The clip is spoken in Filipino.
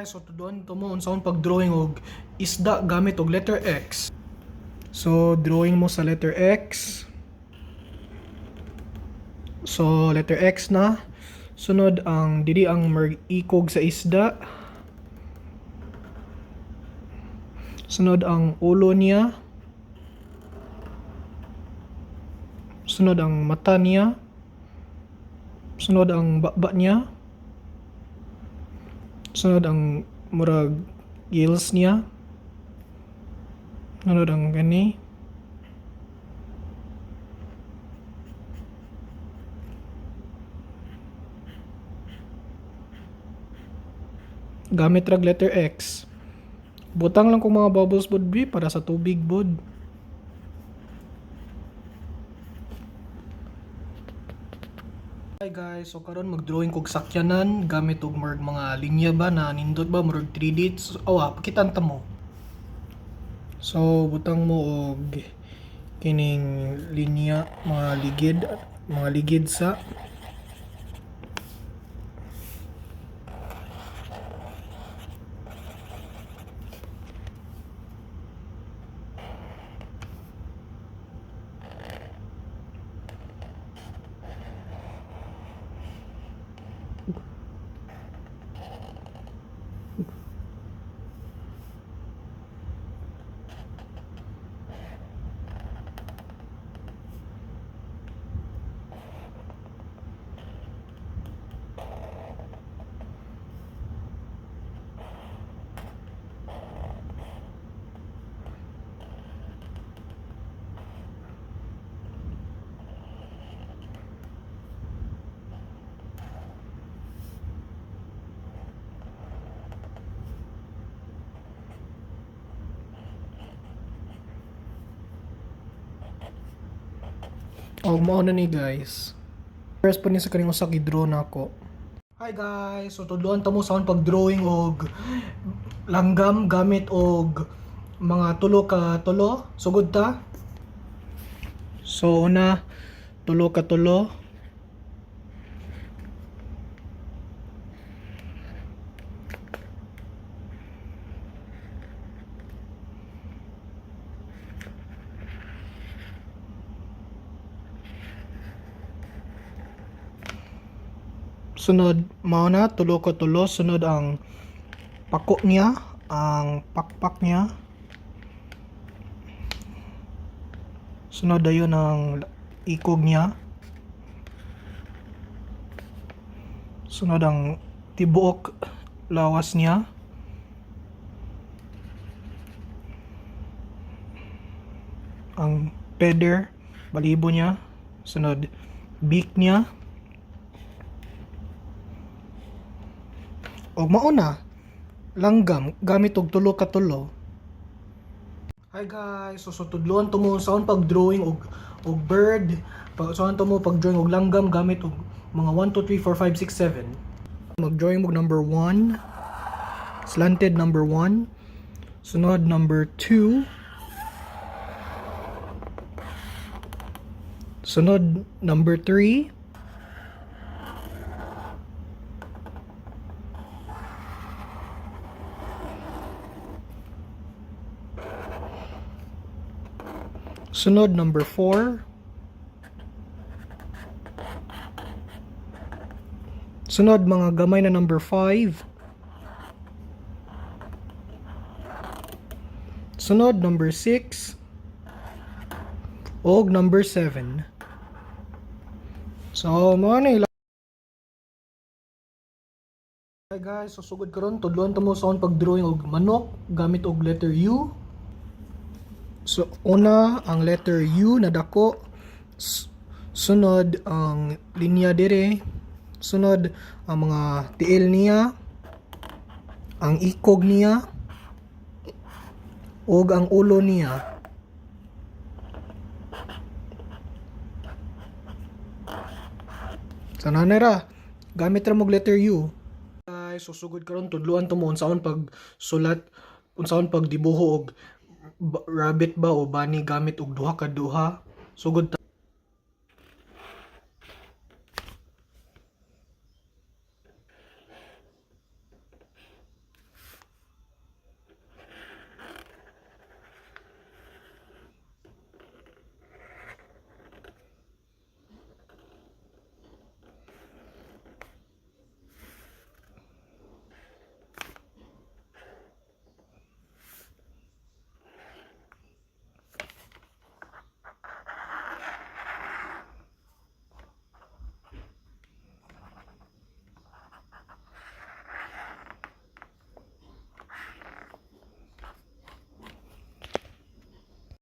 guys, so tudon to mo unsaon pag-drawing og isda gamit og letter X. So drawing mo sa letter X. So letter X na. Sunod ang dili ang ikog sa isda. Sunod ang ulo niya. Sunod ang mata niya. Sunod ang baba niya. Sunod ang murag gills niya. Sunod ang gani. Gamit rag letter X. Butang lang kung mga bubbles bod bi para sa tubig bod. Hi guys, so karon mag-drawing kog sakyanan gamit og mga linya ba na nindot ba murag 3D. Pakitan ta mo. So butang mo og kining linya mga ligid sa mao na ni guys. First po ni sa kaning usa gi-draw na ako. Hi guys, so tudloan ta mo sa pag-drawing og langgam gamit og mga tulo ka tulo. Sugod ta. So una, tulo ka tulo. Sunod, mao na, tulo ko tulo. Sunod ang pako niya, ang pakpak niya. Sunod ayon ang ikog niya. Sunod ang tibuok lawas niya. Ang feather, balibo niya. Sunod, beak niya. Og mao na, langgam gamit og tulo ka tulo. Hi guys, so tudloan to mo sa pag-drawing og bird, saan to mo pag-drawing og langgam gamit og mga 1 2 3 4 5 6 7. Mag-drawing mo number 1, slanted number 1, sunod number 2, sunod number 3, sunod number 4, sunod mga gamay na number 5, sunod number 6, og number 7. So mo na Hi guys, so sugod karon tudloan ta mo sa pag-drawing og manok gamit og letter U. So una ang letter U na dako, sunod ang linya dire, sunod ang mga tiil niya, ang ikog niya, ug ang ulo niya. Sana nera gamit ra mo letter U. Guys, susugod karon tudloan to mo unsaon pagsulat, unsaon pagdibuho og rabbit ba o bunny gamit og duha ka duha. Sugod ta.